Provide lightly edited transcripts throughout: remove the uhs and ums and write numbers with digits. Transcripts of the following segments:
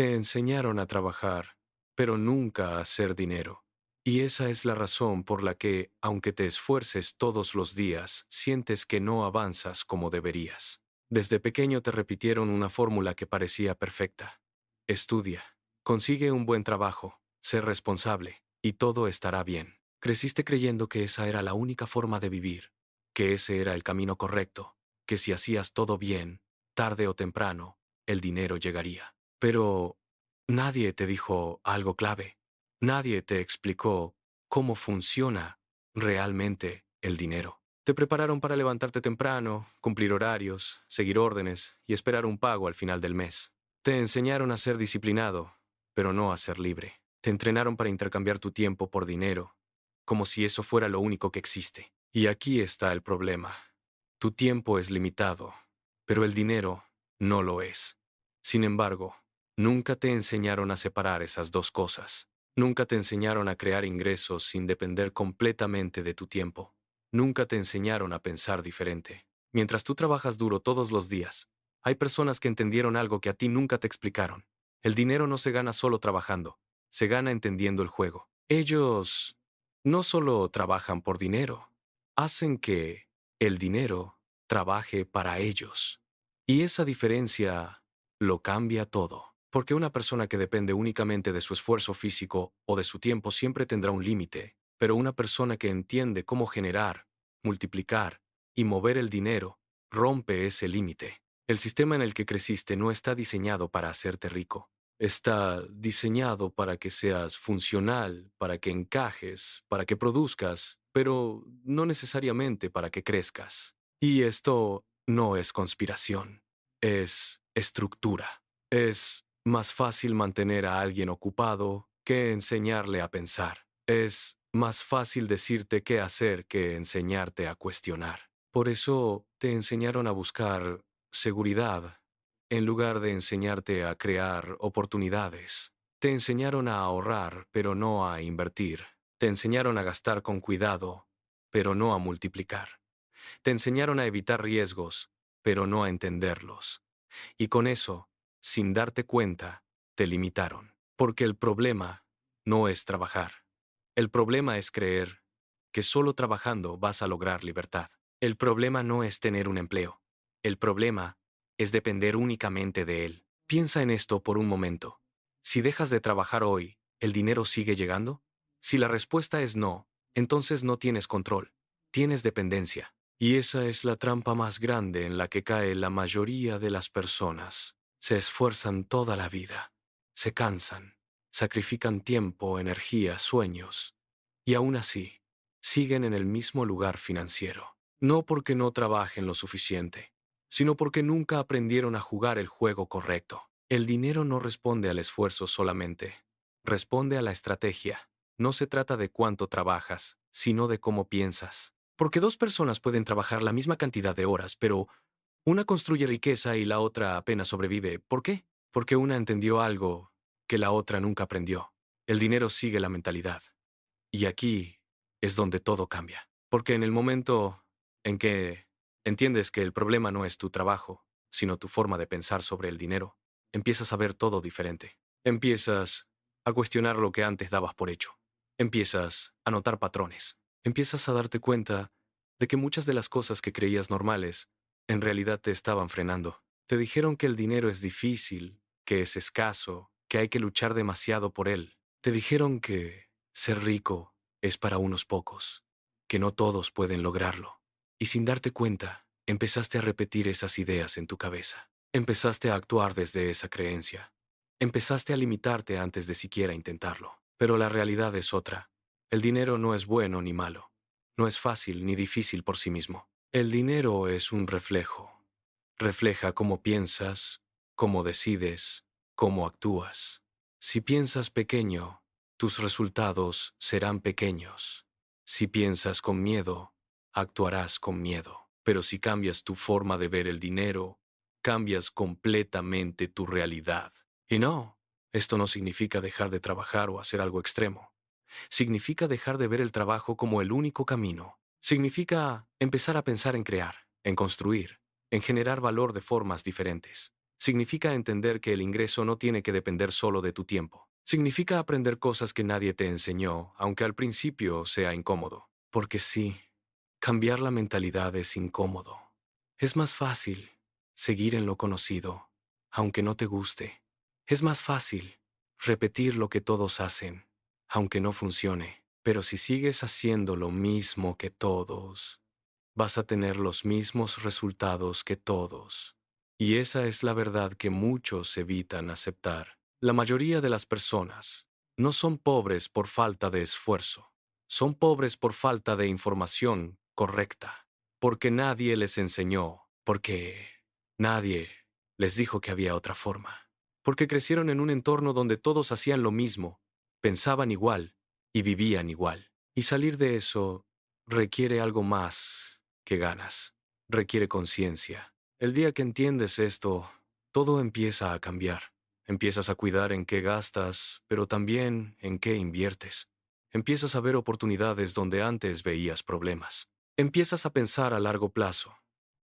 Te enseñaron a trabajar, pero nunca a hacer dinero. Y esa es la razón por la que, aunque te esfuerces todos los días, sientes que no avanzas como deberías. Desde pequeño te repitieron una fórmula que parecía perfecta. Estudia, consigue un buen trabajo, sé responsable, y todo estará bien. Creciste creyendo que esa era la única forma de vivir, que ese era el camino correcto, que si hacías todo bien, tarde o temprano, el dinero llegaría. Pero nadie te dijo algo clave. Nadie te explicó cómo funciona realmente el dinero. Te prepararon para levantarte temprano, cumplir horarios, seguir órdenes y esperar un pago al final del mes. Te enseñaron a ser disciplinado, pero no a ser libre. Te entrenaron para intercambiar tu tiempo por dinero, como si eso fuera lo único que existe. Y aquí está el problema. Tu tiempo es limitado, pero el dinero no lo es. Sin embargo, nunca te enseñaron a separar esas dos cosas. Nunca te enseñaron a crear ingresos sin depender completamente de tu tiempo. Nunca te enseñaron a pensar diferente. Mientras tú trabajas duro todos los días, hay personas que entendieron algo que a ti nunca te explicaron. El dinero no se gana solo trabajando, se gana entendiendo el juego. Ellos no solo trabajan por dinero, hacen que el dinero trabaje para ellos. Y esa diferencia lo cambia todo. Porque una persona que depende únicamente de su esfuerzo físico o de su tiempo siempre tendrá un límite, pero una persona que entiende cómo generar, multiplicar y mover el dinero rompe ese límite. El sistema en el que creciste no está diseñado para hacerte rico. Está diseñado para que seas funcional, para que encajes, para que produzcas, pero no necesariamente para que crezcas. Y esto no es conspiración, es estructura. Es más fácil mantener a alguien ocupado que enseñarle a pensar. Es más fácil decirte qué hacer que enseñarte a cuestionar. Por eso te enseñaron a buscar seguridad en lugar de enseñarte a crear oportunidades. Te enseñaron a ahorrar, pero no a invertir. Te enseñaron a gastar con cuidado, pero no a multiplicar. Te enseñaron a evitar riesgos, pero no a entenderlos. Y con eso, sin darte cuenta, te limitaron. Porque el problema no es trabajar. El problema es creer que solo trabajando vas a lograr libertad. El problema no es tener un empleo. El problema es depender únicamente de él. Piensa en esto por un momento. Si dejas de trabajar hoy, ¿el dinero sigue llegando? Si la respuesta es no, entonces no tienes control. Tienes dependencia. Y esa es la trampa más grande en la que cae la mayoría de las personas. Se esfuerzan toda la vida, se cansan, sacrifican tiempo, energía, sueños, y aún así, siguen en el mismo lugar financiero. No porque no trabajen lo suficiente, sino porque nunca aprendieron a jugar el juego correcto. El dinero no responde al esfuerzo solamente, responde a la estrategia. No se trata de cuánto trabajas, sino de cómo piensas. Porque dos personas pueden trabajar la misma cantidad de horas, pero una construye riqueza y la otra apenas sobrevive. ¿Por qué? Porque una entendió algo que la otra nunca aprendió. El dinero sigue la mentalidad. Y aquí es donde todo cambia. Porque en el momento en que entiendes que el problema no es tu trabajo, sino tu forma de pensar sobre el dinero, empiezas a ver todo diferente. Empiezas a cuestionar lo que antes dabas por hecho. Empiezas a notar patrones. Empiezas a darte cuenta de que muchas de las cosas que creías normales en realidad te estaban frenando. Te dijeron que el dinero es difícil, que es escaso, que hay que luchar demasiado por él. Te dijeron que ser rico es para unos pocos, que no todos pueden lograrlo. Y sin darte cuenta, empezaste a repetir esas ideas en tu cabeza. Empezaste a actuar desde esa creencia. Empezaste a limitarte antes de siquiera intentarlo. Pero la realidad es otra. El dinero no es bueno ni malo. No es fácil ni difícil por sí mismo. El dinero es un reflejo. Refleja cómo piensas, cómo decides, cómo actúas. Si piensas pequeño, tus resultados serán pequeños. Si piensas con miedo, actuarás con miedo. Pero si cambias tu forma de ver el dinero, cambias completamente tu realidad. Y no, esto no significa dejar de trabajar o hacer algo extremo. Significa dejar de ver el trabajo como el único camino. Significa empezar a pensar en crear, en construir, en generar valor de formas diferentes. Significa entender que el ingreso no tiene que depender solo de tu tiempo. Significa aprender cosas que nadie te enseñó, aunque al principio sea incómodo. Porque sí, cambiar la mentalidad es incómodo. Es más fácil seguir en lo conocido, aunque no te guste. Es más fácil repetir lo que todos hacen, aunque no funcione. Pero si sigues haciendo lo mismo que todos, vas a tener los mismos resultados que todos. Y esa es la verdad que muchos evitan aceptar. La mayoría de las personas no son pobres por falta de esfuerzo, son pobres por falta de información correcta, porque nadie les enseñó, porque nadie les dijo que había otra forma, porque crecieron en un entorno donde todos hacían lo mismo, pensaban igual y vivían igual. Y salir de eso requiere algo más que ganas, requiere conciencia. El día que entiendes esto, todo empieza a cambiar. Empiezas a cuidar en qué gastas, pero también en qué inviertes. Empiezas a ver oportunidades donde antes veías problemas. Empiezas a pensar a largo plazo.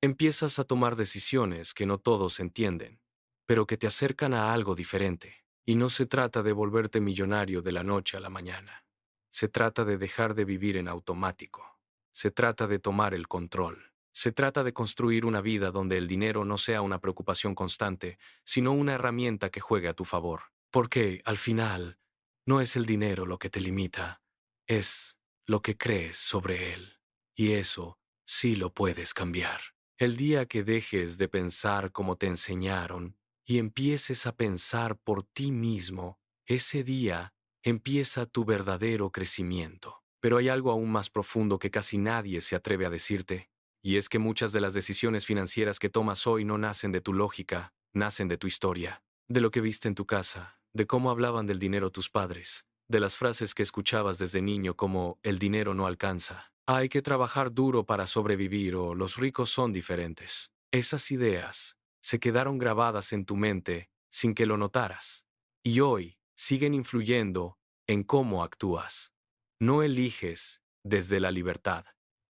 Empiezas a tomar decisiones que no todos entienden, pero que te acercan a algo diferente. Y no se trata de volverte millonario de la noche a la mañana. Se trata de dejar de vivir en automático. Se trata de tomar el control. Se trata de construir una vida donde el dinero no sea una preocupación constante, sino una herramienta que juegue a tu favor. Porque, al final, no es el dinero lo que te limita, es lo que crees sobre él. Y eso sí lo puedes cambiar. El día que dejes de pensar como te enseñaron y empieces a pensar por ti mismo, ese día empieza tu verdadero crecimiento. Pero hay algo aún más profundo que casi nadie se atreve a decirte, y es que muchas de las decisiones financieras que tomas hoy no nacen de tu lógica, nacen de tu historia, de lo que viste en tu casa, de cómo hablaban del dinero tus padres, de las frases que escuchabas desde niño como el dinero no alcanza, hay que trabajar duro para sobrevivir o los ricos son diferentes. Esas ideas se quedaron grabadas en tu mente sin que lo notaras, y hoy siguen influyendo en cómo actúas. No eliges desde la libertad,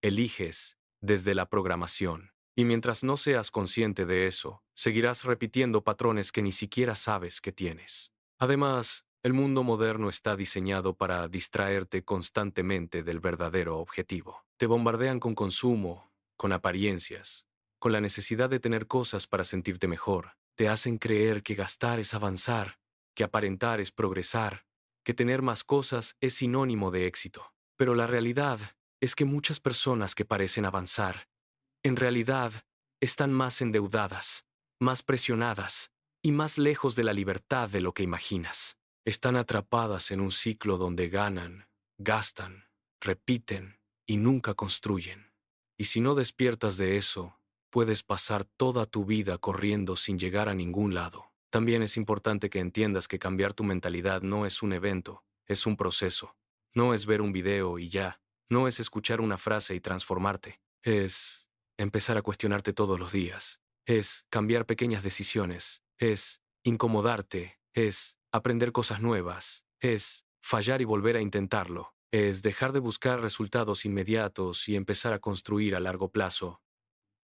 eliges desde la programación. Y mientras no seas consciente de eso, seguirás repitiendo patrones que ni siquiera sabes que tienes. Además, el mundo moderno está diseñado para distraerte constantemente del verdadero objetivo. Te bombardean con consumo, con apariencias, con la necesidad de tener cosas para sentirte mejor. Te hacen creer que gastar es avanzar, que aparentar es progresar, que tener más cosas es sinónimo de éxito. Pero la realidad es que muchas personas que parecen avanzar, en realidad, están más endeudadas, más presionadas y más lejos de la libertad de lo que imaginas. Están atrapadas en un ciclo donde ganan, gastan, repiten y nunca construyen. Y si no despiertas de eso, puedes pasar toda tu vida corriendo sin llegar a ningún lado. También es importante que entiendas que cambiar tu mentalidad no es un evento, es un proceso. No es ver un video y ya, no es escuchar una frase y transformarte. Es empezar a cuestionarte todos los días. Es cambiar pequeñas decisiones. Es incomodarte. Es aprender cosas nuevas. Es fallar y volver a intentarlo. Es dejar de buscar resultados inmediatos y empezar a construir a largo plazo.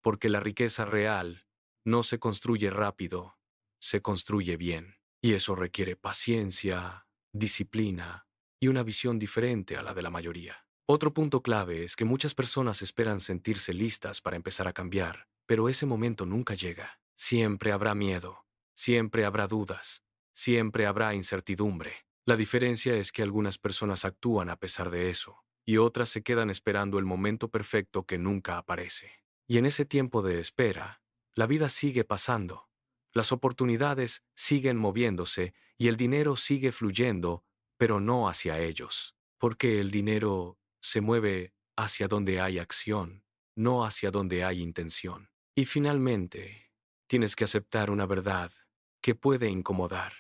Porque la riqueza real no se construye rápido, se construye bien. Y eso requiere paciencia, disciplina y una visión diferente a la de la mayoría. Otro punto clave es que muchas personas esperan sentirse listas para empezar a cambiar, pero ese momento nunca llega. Siempre habrá miedo, siempre habrá dudas, siempre habrá incertidumbre. La diferencia es que algunas personas actúan a pesar de eso, y otras se quedan esperando el momento perfecto que nunca aparece. Y en ese tiempo de espera, la vida sigue pasando, las oportunidades siguen moviéndose y el dinero sigue fluyendo, pero no hacia ellos, porque el dinero se mueve hacia donde hay acción, no hacia donde hay intención. Y finalmente, tienes que aceptar una verdad que puede incomodar,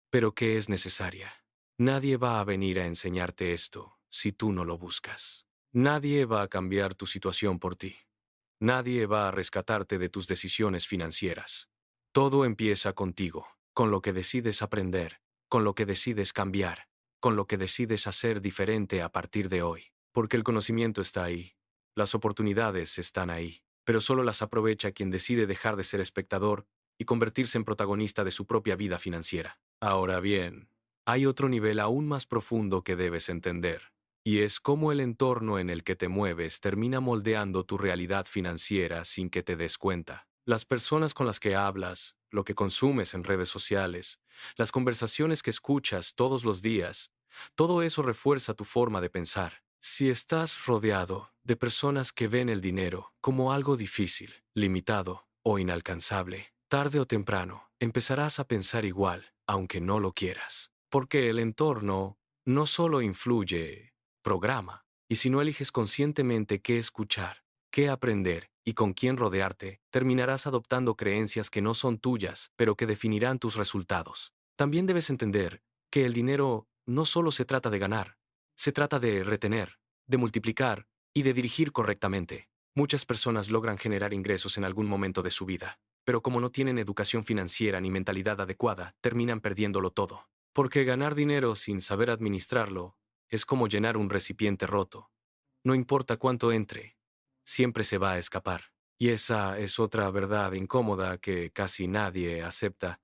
pero que es necesaria. Nadie va a venir a enseñarte esto si tú no lo buscas. Nadie va a cambiar tu situación por ti. Nadie va a rescatarte de tus decisiones financieras. Todo empieza contigo, con lo que decides aprender, con lo que decides cambiar, con lo que decides hacer diferente a partir de hoy. Porque el conocimiento está ahí, las oportunidades están ahí, pero solo las aprovecha quien decide dejar de ser espectador y convertirse en protagonista de su propia vida financiera. Ahora bien, hay otro nivel aún más profundo que debes entender, y es cómo el entorno en el que te mueves termina moldeando tu realidad financiera sin que te des cuenta. Las personas con las que hablas, lo que consumes en redes sociales, las conversaciones que escuchas todos los días, todo eso refuerza tu forma de pensar. Si estás rodeado de personas que ven el dinero como algo difícil, limitado o inalcanzable, tarde o temprano empezarás a pensar igual, aunque no lo quieras. Porque el entorno no solo influye, programa, y si no eliges conscientemente qué escuchar, qué aprender y con quién rodearte, terminarás adoptando creencias que no son tuyas, pero que definirán tus resultados. También debes entender que el dinero no solo se trata de ganar, se trata de retener, de multiplicar y de dirigir correctamente. Muchas personas logran generar ingresos en algún momento de su vida, pero como no tienen educación financiera ni mentalidad adecuada, terminan perdiéndolo todo. Porque ganar dinero sin saber administrarlo es como llenar un recipiente roto. No importa cuánto entre, siempre se va a escapar. Y esa es otra verdad incómoda que casi nadie acepta.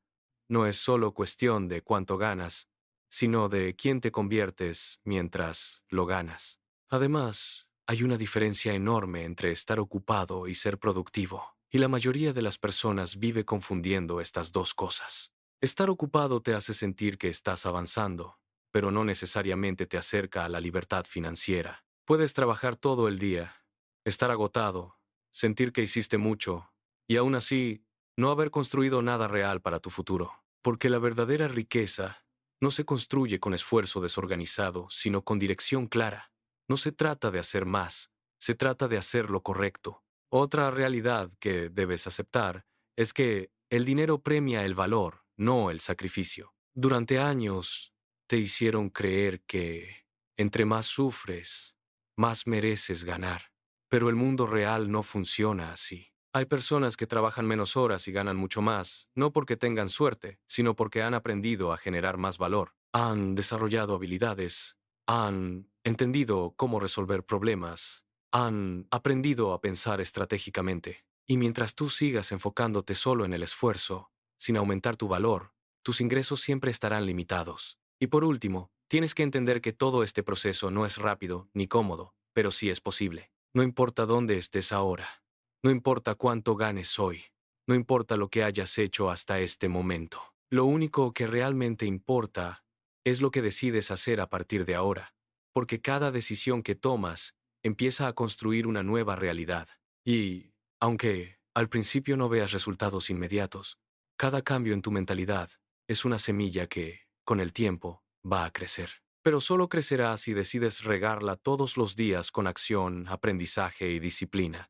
No es solo cuestión de cuánto ganas, sino de quién te conviertes mientras lo ganas. Además, hay una diferencia enorme entre estar ocupado y ser productivo, y la mayoría de las personas vive confundiendo estas dos cosas. Estar ocupado te hace sentir que estás avanzando, pero no necesariamente te acerca a la libertad financiera. Puedes trabajar todo el día, estar agotado, sentir que hiciste mucho, y aún así, no haber construido nada real para tu futuro. Porque la verdadera riqueza no se construye con esfuerzo desorganizado, sino con dirección clara. No se trata de hacer más, se trata de hacer lo correcto. Otra realidad que debes aceptar es que el dinero premia el valor, no el sacrificio. Durante años te hicieron creer que entre más sufres, más mereces ganar. Pero el mundo real no funciona así. Hay personas que trabajan menos horas y ganan mucho más, no porque tengan suerte, sino porque han aprendido a generar más valor. Han desarrollado habilidades, han entendido cómo resolver problemas, han aprendido a pensar estratégicamente. Y mientras tú sigas enfocándote solo en el esfuerzo, sin aumentar tu valor, tus ingresos siempre estarán limitados. Y por último, tienes que entender que todo este proceso no es rápido ni cómodo, pero sí es posible. No importa dónde estés ahora, no importa cuánto ganes hoy, no importa lo que hayas hecho hasta este momento. Lo único que realmente importa es lo que decides hacer a partir de ahora, porque cada decisión que tomas empieza a construir una nueva realidad. Y, aunque al principio no veas resultados inmediatos, cada cambio en tu mentalidad es una semilla que, con el tiempo, va a crecer. Pero solo crecerá si decides regarla todos los días con acción, aprendizaje y disciplina.